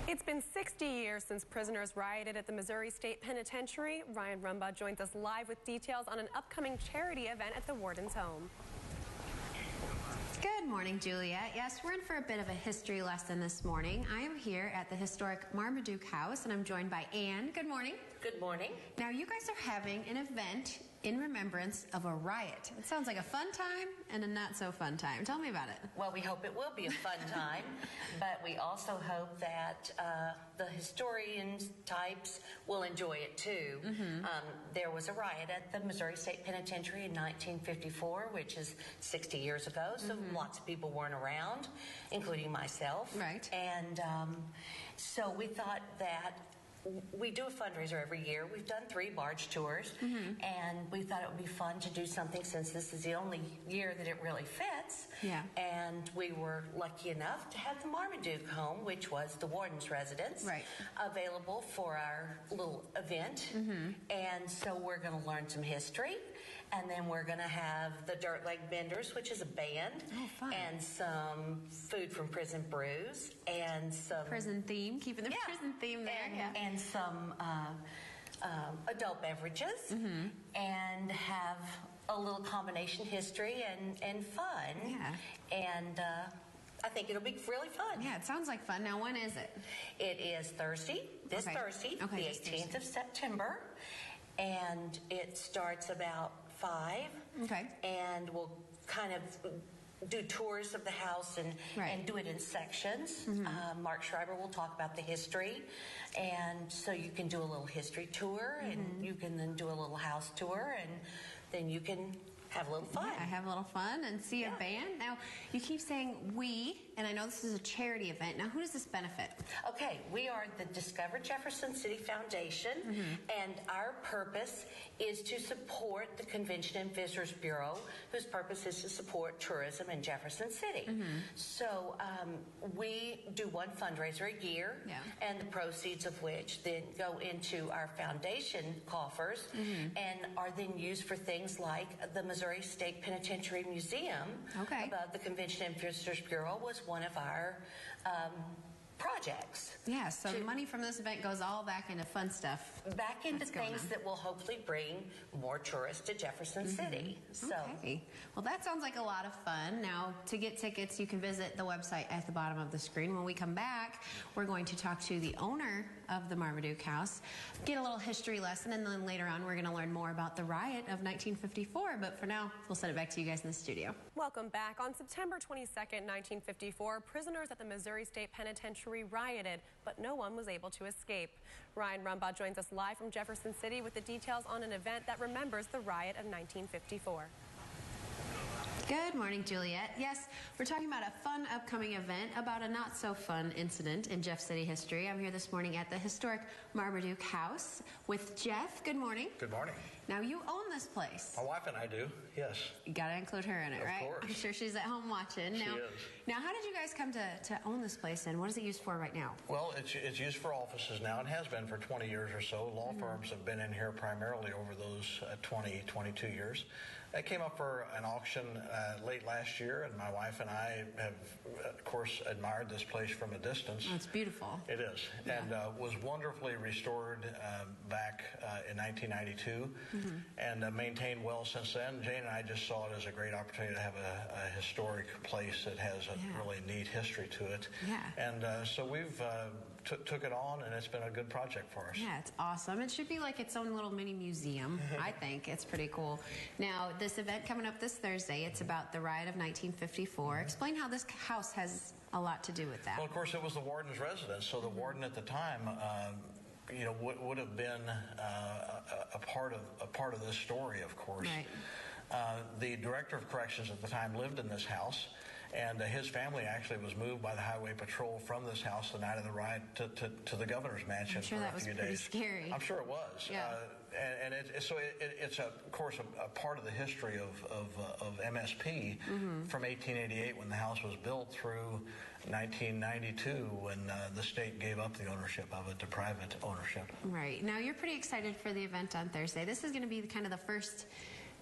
It's been 60 years since prisoners rioted at the Missouri State Penitentiary. Ryan Rumbaugh joins us live with details on an upcoming charity event at the warden's home. Good morning, Juliet. Yes, we're in for a bit of a history lesson this morning. I am here at the historic Marmaduke House, and I'm joined by Anne. Good morning. Good morning. Now, you guys are having an event in remembrance of a riot. It sounds like a fun time and a not-so-fun time. Tell me about it. Well, we hope it will be a fun time, but we also hope that the historians types will enjoy it, too. There was a riot at the Missouri State Penitentiary in 1954, which is 60 years ago, so lots of people weren't around, including myself. Right. And so we thought that we do a fundraiser every year. We've done 3 barge tours, and we thought it would be fun to do something since this is the only year that it really fits. Yeah. And we were lucky enough to have the Marmaduke home, which was the warden's residence, available for our little event. And so we're going to learn some history, and then we're going to have the Dirt Leg Benders, which is a band, and some food from Prison Brews, and some prison theme, keeping the prison theme there, and some adult beverages, and have a little combination history and fun. And I think it'll be really fun. Yeah, it sounds like fun. Now, when is it? It is Thursday, this Thursday, the 18th of September, and it starts about 5. And we'll kind of do tours of the house and do it in sections. Mark Schreiber will talk about the history, and so you can do a little history tour, and you can then do a little house tour, and then you can have a little fun. Yeah, have a little fun and see a band. Now, you keep saying we, and I know this is a charity event. Now, who does this benefit? Okay, we are the Discover Jefferson City Foundation, and our purpose is to support the Convention and Visitors Bureau, whose purpose is to support tourism in Jefferson City. So we do one fundraiser a year, and the proceeds of which then go into our foundation coffers and are then used for things like the Missouri State Penitentiary Museum. The Convention and Visitors Bureau was one of our projects. Yeah, so the money from this event goes all back into fun stuff. Back into things that will hopefully bring more tourists to Jefferson City. Well, that sounds like a lot of fun. Now, to get tickets, you can visit the website at the bottom of the screen. When we come back, we're going to talk to the owner of the Marmaduke House, get a little history lesson, and then later on, we're going to learn more about the riot of 1954. But for now, we'll send it back to you guys in the studio. Welcome back. On September 22nd, 1954, prisoners at the Missouri State Penitentiary rioted, but no one was able to escape. Ryan Rumbaugh joins us live from Jefferson City with the details on an event that remembers the riot of 1954. Good morning, Juliet. Yes, we're talking about a fun upcoming event about a not-so-fun incident in Jeff City history. I'm here this morning at the historic Marmaduke House with Jeff. Good morning. Good morning. Now, you own this place. My wife and I do, yes. You got to include her in it, right? Of course. I'm sure she's at home watching. She is. Now, how did you guys come to own this place, and what is it used for right now? Well, it's used for offices now. It has been for 20 years or so. Law firms have been in here primarily over those 22 years. It came up for an auction late last year, and my wife and I have, of course, admired this place from a distance. Oh, it's beautiful. It is, and was wonderfully restored back in 1992, and maintained well since then. Jane and I just saw it as a great opportunity to have a historic place that has a really neat history to it. And so we've took it on, and it's been a good project for us. Yeah, it's awesome. It should be like its own little mini museum. I think it's pretty cool. Now, this event coming up this Thursday, it's about the riot of 1954. Explain how this house has a lot to do with that. Well, of course, it was the warden's residence, so the warden at the time would have been a part of this story, of course. The director of corrections at the time lived in this house, and his family actually was moved by the highway patrol from this house the night of the riot to the governor's mansion for a few days. Pretty scary. I'm sure it was. And it's of course a part of the history of MSP from 1888 when the house was built through 1992 when the state gave up the ownership of it to private ownership. Right. Now, you're pretty excited for the event on Thursday. This is going to be kind of the first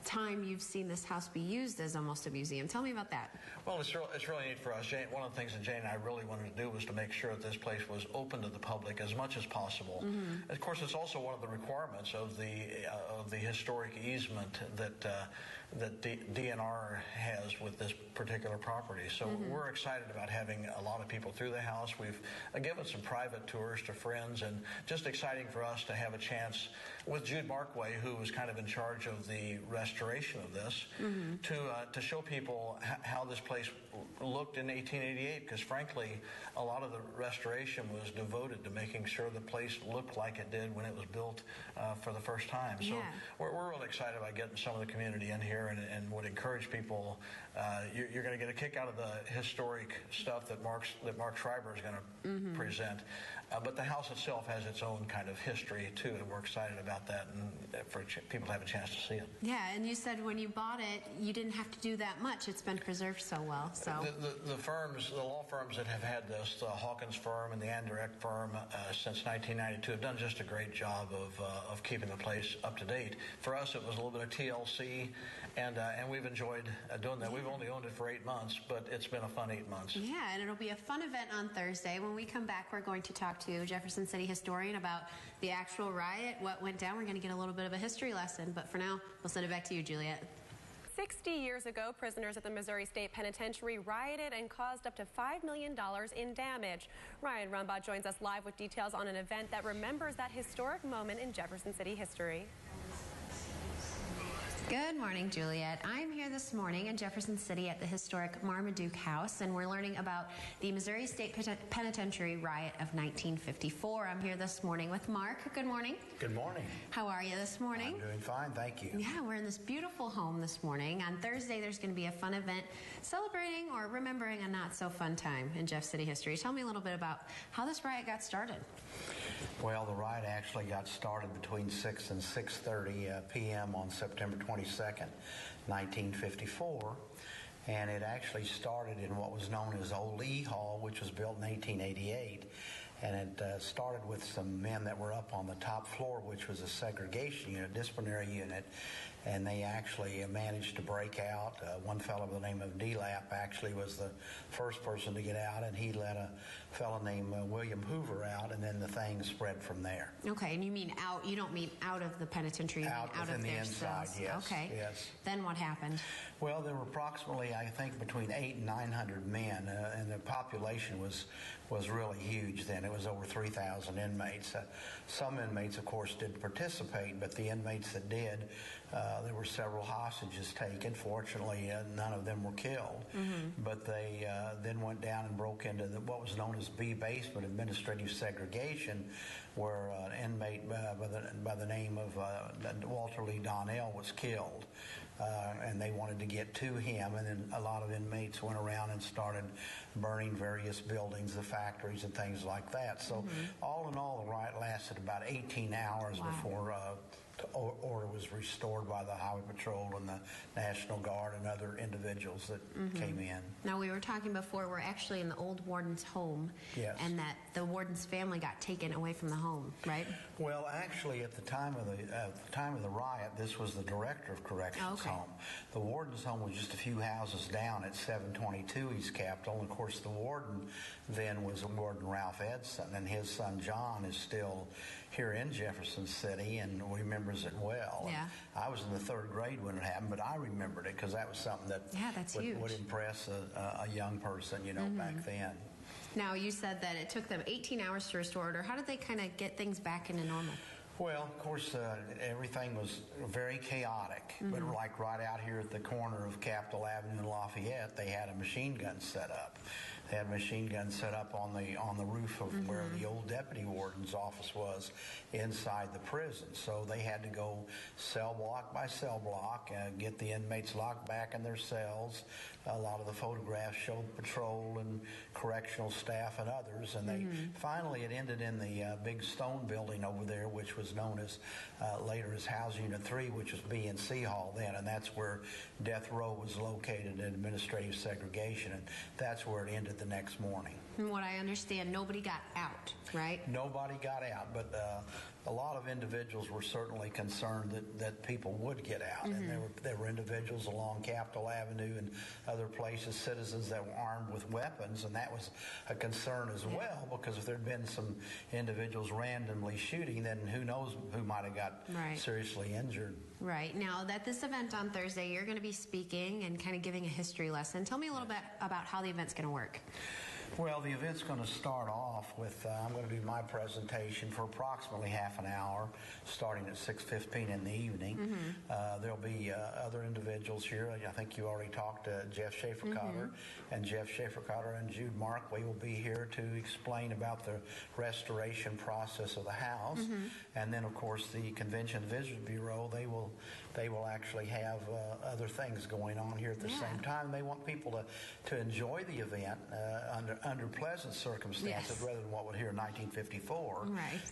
time you've seen this house be used as almost a museum. Tell me about that. Well, it's really neat for us. Jane, one of the things that Jane and I really wanted to do was to make sure that this place was open to the public as much as possible. Of course, it's also one of the requirements of the historic easement that DNR has with this particular property. So we're excited about having a lot of people through the house. We've given some private tours to friends, and just exciting for us to have a chance with Jude Markway, who was kind of in charge of the restoration of this, to show people how this place looked in 1888, because frankly, a lot of the restoration was devoted to making sure the place looked like it did when it was built for the first time. So we're really excited about getting some of the community in here, and would encourage people. You're going to get a kick out of the historic stuff that Mark Schreiber is going to present. But the house itself has its own kind of history, too, and we're excited about that, and for people to have a chance to see it. Yeah, and you said when you bought it, you didn't have to do that much. It's been preserved so well. So the law firms that have had this, the Hawkins firm and the Anderecht firm, since 1992, have done just a great job of keeping the place up to date. For us, it was a little bit of TLC, and we've enjoyed doing that. We've only owned it for 8 months, but it's been a fun 8 months. Yeah, and it'll be a fun event on Thursday. When we come back, we're going to talk to Jefferson City historian about the actual riot, what went down. We're going to get a little bit of a history lesson, but for now, we'll send it back to you, Juliet. 60 years ago, prisoners at the Missouri State Penitentiary rioted and caused up to $5 million in damage. Ryan Rumbaugh joins us live with details on an event that remembers that historic moment in Jefferson City history. Good morning, Juliet. I'm here this morning in Jefferson City at the historic Marmaduke House, and we're learning about the Missouri State Penitentiary riot of 1954. I'm here this morning with Mark. Good morning. Good morning. How are you this morning? I'm doing fine, thank you. Yeah, we're in this beautiful home this morning. On Thursday, there's going to be a fun event celebrating or remembering a not-so-fun time in Jeff City history. Tell me a little bit about how this riot got started. Well, the riot actually got started between 6 and 6:30 p.m. on September 22nd, 1954. And it actually started in what was known as Old E Hall, which was built in 1888. And it started with some men that were up on the top floor, which was a segregation unit, disciplinary unit. And they actually managed to break out. One fellow by the name of D-Lap actually was the first person to get out, and he let a fellow named William Hoover out, and then the thing spread from there. Okay, and you mean out, you don't mean out of the penitentiary, you mean out of the their inside, cells. yes. Okay. Yes. Then what happened? Well, there were approximately, I think, between 800 and 900 men, and the population was really huge then. It was over 3,000 inmates. Some inmates, of course, didn't participate, but the inmates that did, there were several hostages taken. Fortunately, none of them were killed. But they then went down and broke into what was known as B basement, administrative segregation, where an inmate by the name of Walter Lee Donnell was killed. And they wanted to get to him, and then a lot of inmates went around and started burning various buildings, the factories and things like that. So all in all, the riot lasted about 18 hours before order was restored by the Highway Patrol and the National Guard and other individuals that came in. Now, we were talking before, we're actually in the old warden's home, and that the warden's family got taken away from the home, right? Well, actually, at the time of the riot, this was the director of corrections home. The warden's home was just a few houses down at 722 East Capitol, and of course, the warden then was Warden Ralph Edson, and his son John is still here in Jefferson City and remembers it well. Yeah. I was in the 3rd grade when it happened, but I remembered it because that was something that would impress a young person, you know, back then. Now, you said that it took them 18 hours to restore order. How did they kind of get things back into normal? Well, of course, everything was very chaotic, but like right out here at the corner of Capitol Avenue and Lafayette, they had a machine gun set up. They had a machine gun set up on the roof of where the old deputy warden's office was inside the prison. So they had to go cell block by cell block and get the inmates locked back in their cells. A lot of the photographs showed patrol and correctional staff and others. And they finally, it ended in the big stone building over there, which was known as later as House Unit 3, which was B&C Hall then. And that's where death row was located in administrative segregation. And that's where it ended the next morning. From what I understand, nobody got out, right? Nobody got out, but a lot of individuals were certainly concerned that people would get out. And there were individuals along Capitol Avenue and other places, citizens that were armed with weapons, and that was a concern as well, because if there had been some individuals randomly shooting, then who knows who might have got seriously injured. Right. Now, at this event on Thursday, you're going to be speaking and kind of giving a history lesson. Tell me a little bit about how the event's going to work. Well, the event's going to start off with, I'm going to do my presentation for approximately half an hour, starting at 6:15 in the evening. There'll be other individuals here. I think you already talked to Jeff Schaefer-Cotter, and Jeff Schaefer-Cotter and Jude Markley will be here to explain about the restoration process of the house. And then, of course, the Convention and Visitors Bureau, they will actually have other things going on here at the same time. They want people to enjoy the event under pleasant circumstances rather than what was here in 1954.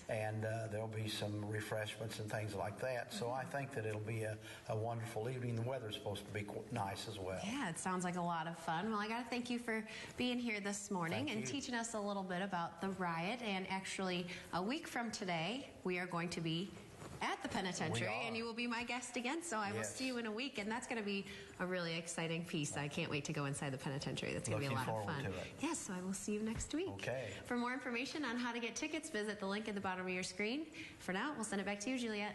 And there'll be some refreshments and things like that. So I think that it'll be a wonderful evening. The weather's supposed to be nice as well. Yeah, it sounds like a lot of fun. Well, I got to thank you for being here this morning and teaching us a little bit about the riot. And actually, a week from today, we are going to be at the penitentiary, and you will be my guest again, so I will see you in a week, and that's going to be a really exciting piece. I can't wait to go inside the penitentiary. That's going to be a lot of fun. Yes, so I will see you next week. Okay. For more information on how to get tickets, visit the link at the bottom of your screen. For now, we'll send it back to you, Juliet.